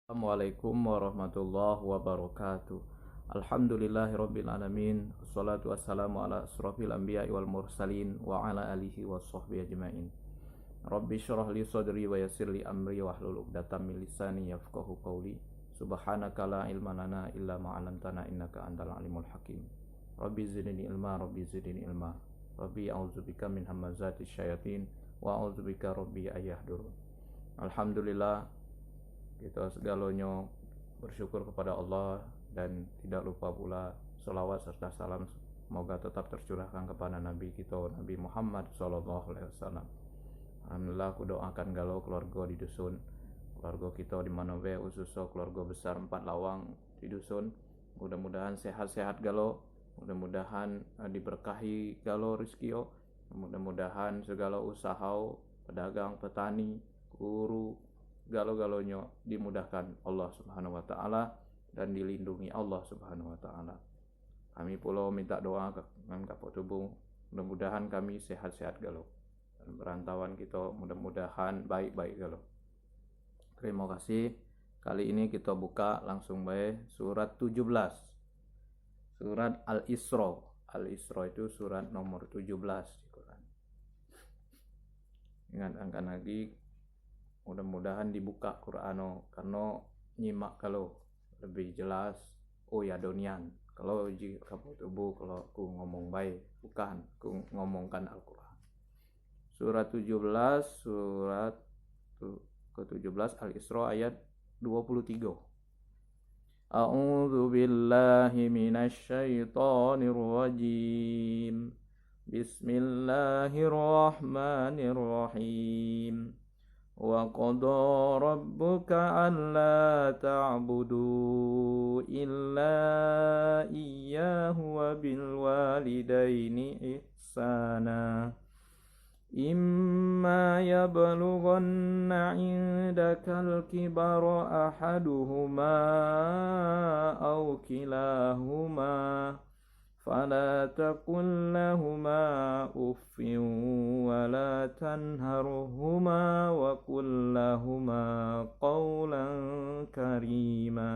Assalamualaikum warahmatullahi wabarakatuh. Alhamdulillahirabbil alamin. Wassalatu wassalamu ala asrofil anbiya'i wal mursalin wa ala alihi washabbihi ajmain. Rabbi syrah li sadri wa yassir li amri wahlul 'uqdatam min lisani yafqahu qawli. Subhanaka la ilma lana illa ma 'allamtana innaka antal alimul hakim. Rabbi zidni ilma, Rabbi zidni ilma. Rabbi a'udzubika min hamazati syayatin wa a'udzubika rabbi ayahdurun. Alhamdulillah, kita segalanya bersyukur kepada Allah dan tidak lupa pula selawat serta salam semoga tetap tercurahkan kepada Nabi kita Nabi Muhammad SAW. Alhamdulillah, aku doakan galau keluarga di dusun, keluarga kita di mana we, khususnya keluarga besar 4 Lawang di dusun. Mudah-mudahan sehat-sehat galau, mudah-mudahan diberkahi galau rezeki, mudah-mudahan segala usaha pedagang, petani, guru, galau-galaunya dimudahkan Allah Subhanahu wa taala dan dilindungi Allah Subhanahu wa taala. Kami pula minta doa dengan kapok tubuh, mudah-mudahan kami sehat-sehat galau. Dan perantauan kita mudah-mudahan baik-baik galau. Terima kasih. Kali ini kita buka langsung baik surat 17. Surat Al-Isra. Al-Isra itu surat nomor 17 di Quran. Ingatkan lagi, mudah-mudahan dibuka Qur'ano karena nyimak kalau lebih jelas. Oh ya donian, kalau uji kamu tubuh kalau aku ngomong baik, bukan aku ngomongkan Al-Quran. Surat 17, surat ke-17 Al-Isra ayat 23. A'udzu billahi minasy syaithanir rajim. Bismillahirrahmanirrahim. Wa qada rabbuka alla ta'budu illa iyyahu wa bil walidaini ihsana. Imma yablughanna 'indakal kibara ahaduhuma aw kilahuma فلا تقل لهما أف ولا تنهرهما وقل لهما قولا كريما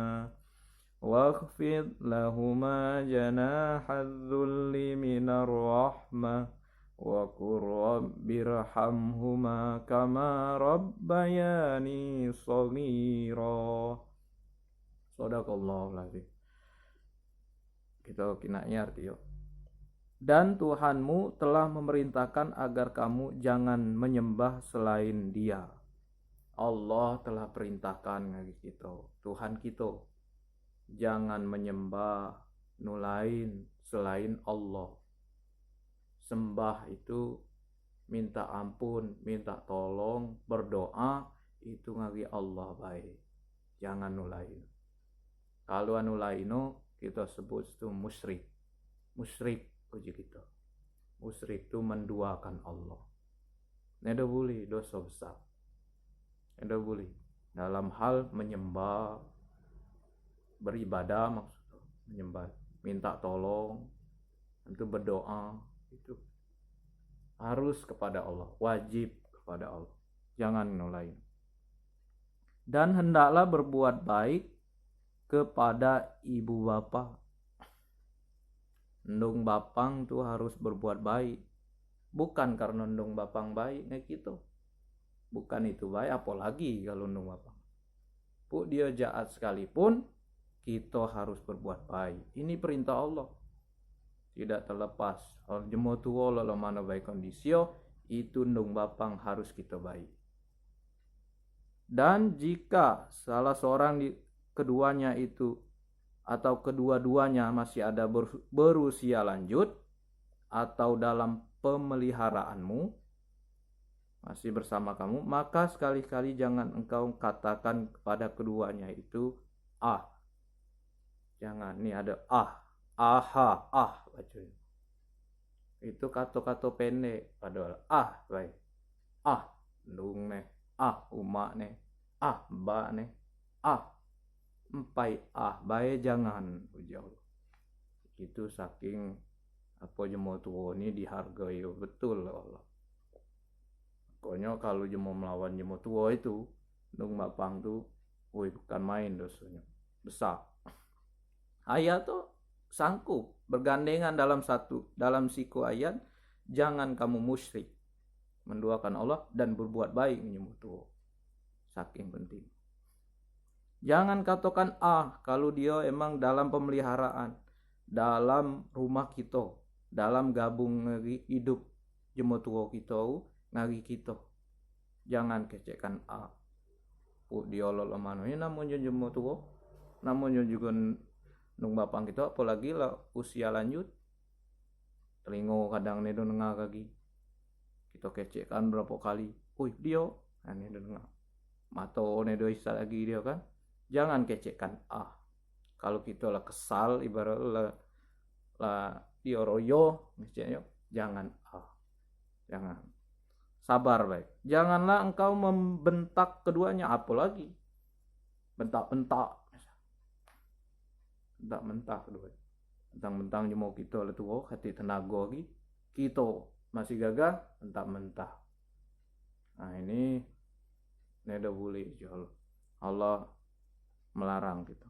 واخفض لهما جناح الذل من الرحمة وقل رب ارحمهما كما ربياني صغيرا. Sadaqallahu alazim. Kita kinanya arti yo. Dan Tuhanmu telah memerintahkan agar kamu jangan menyembah selain Dia. Allah telah perintahkan ngagi kita, Tuhan kita, jangan menyembah nulain selain Allah. Sembah itu minta ampun, minta tolong, berdoa itu ngagi Allah baik. Jangan nulain. Kalau nulaino kita sebut itu musyrik. Musyrik uji kita. Musyrik itu menduakan Allah. Neda boleh dosa besar. Neda boleh dalam hal menyembah, beribadah maksudnya, menyembah, minta tolong, itu berdoa, itu harus kepada Allah, wajib kepada Allah. Jangan nolain. Dan hendaklah berbuat baik kepada ibu bapa. Ndung bapang tuh harus berbuat baik. Bukan karena ndung bapang baik nih gitu. Bukan itu baik, apalagi kalau ndung bapang. Puk dia jahat sekalipun, kita harus berbuat baik. Ini perintah Allah. Tidak terlepas. Kalau jemo tua lalu mana baik kondisio, itu ndung bapang harus kita baik. Dan jika salah seorang keduanya itu atau kedua-duanya masih ada berusia lanjut atau dalam pemeliharaanmu, masih bersama kamu, maka sekali-kali jangan engkau katakan kepada keduanya itu ah. Jangan, nih ada aha, bacanya. Itu kata-kata pendek, padahal baik. Ndung nih, umak nih, mbak nih, empai baik jangan uji Allah. Itu saking apa jemo tua ini dihargai betul Allah. Pokoknya kalau jemo melawan jemo tua itu, ndung bapang tuh Wih, bukan main dosanya, besar. Ayat tuh sanggup bergandengan dalam siku ayat, jangan kamu musyrik, menduakan Allah dan berbuat baik menyembah Tuhan. Saking penting. Jangan katakan kalau dia emang dalam pemeliharaan, dalam rumah kita, dalam gabung ngeri hidup jemu tua kita, ngari kita. Jangan kecekkan dia lo mano ini namanya jemu tua, namanya juga nung bapang kita, apalagi lah usia lanjut. Telingo kadang nedo nengah lagi. Kita kecekkan berapa kali. Dia, nedo nengah. Mato nedo isa lagi dia kan. Jangan kecekkan kalau kita lah kesal ibarat lah dia royo misalnya, jangan jangan, sabar baik. Janganlah engkau membentak keduanya, apalagi bentak-bentak kedua, bentang-bentang mau kita lah tuh hati tenaga lagi kita masih gagah bentak-bentak. Nah ini udah boleh Allah melarang gitu.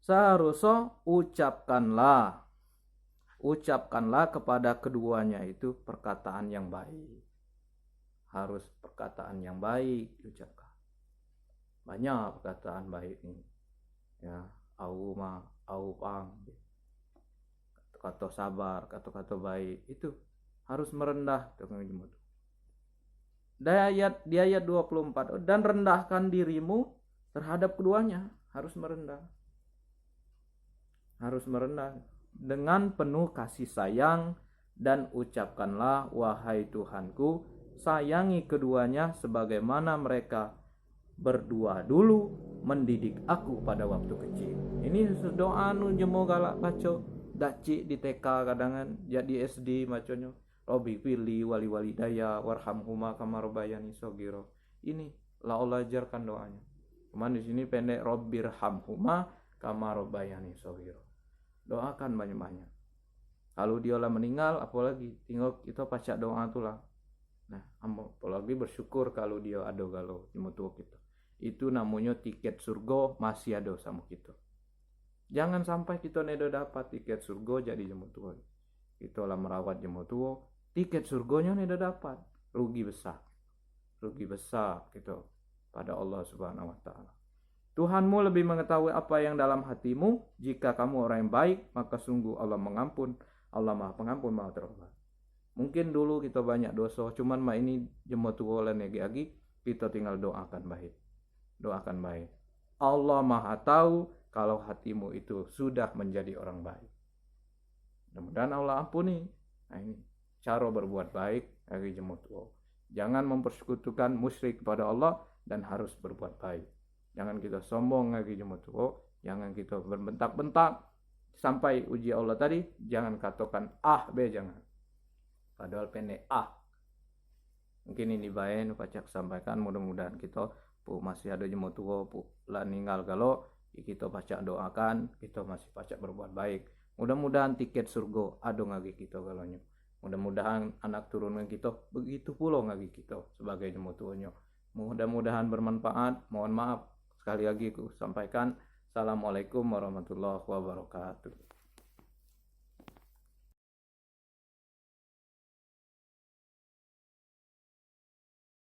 Seharusnya ucapkanlah kepada keduanya itu perkataan yang baik. Harus perkataan yang baik diucapkan. Banyak perkataan baik ini. Ya, au pang. Kata sabar, kata-kata baik itu harus merendah di ayat 24, dan rendahkan dirimu terhadap keduanya, harus merendah dengan penuh kasih sayang, dan ucapkanlah, wahai Tuhanku, sayangi keduanya sebagaimana mereka berdua dulu mendidik aku pada waktu kecil. Ini doa nu jemo galak baca daci di TK kadangan, jadi SD macanya Robi pilih wali daya warhamhuma kama rabbayani shogiro. Ini lah Allah ajarkan doanya. Cuman di sini pendek, Robbirhamhuma kama rabbayani shogiro. Doakan banyak-banyak. Kalau dia lah meninggal, apalagi tinggal kita baca doa tuh lah. Nah, apalagi bersyukur kalau dia ada galau mutu kita. Itu namanya tiket surga masih ada sama kita. Jangan sampai kita nedo dapat tiket surga jadi jemu tua. Kita lah merawat jemu tua, tiket surganya nedo dapat. Rugi besar gitu pada Allah Subhanahu wa taala. Tuhanmu lebih mengetahui apa yang dalam hatimu. Jika kamu orang yang baik, maka sungguh Allah mengampun. Allah Maha Pengampun, Maha Terhormat. Mungkin dulu kita banyak dosa, cuman ini jemu tua lan lagi kita tinggal doakan baik. Allah Maha tahu kalau hatimu itu sudah menjadi orang baik. Mudah-mudahan Allah ampuni. Nah ini cara berbuat baik dari jemu tua. Jangan mempersekutukan musyrik kepada Allah dan harus berbuat baik. Jangan kita sombong lagi jemu tua. Jangan kita berbentak-bentak sampai uji Allah tadi. Jangan katakan jangan. Padahal pendek Mungkin ini baik pacak sampaikan, mudah-mudahan kita masih ada jemu tua lah ninggal galau, kita baca doakan, kita masih baca berbuat baik. Mudah-mudahan tiket surga ada ngagi kita galanya. Mudah-mudahan anak turunan kita begitu pula ngagi kita sebagai jemu tuanya. Mudah-mudahan bermanfaat. Mohon maaf sekali lagi aku sampaikan. Assalamualaikum warahmatullahi wabarakatuh.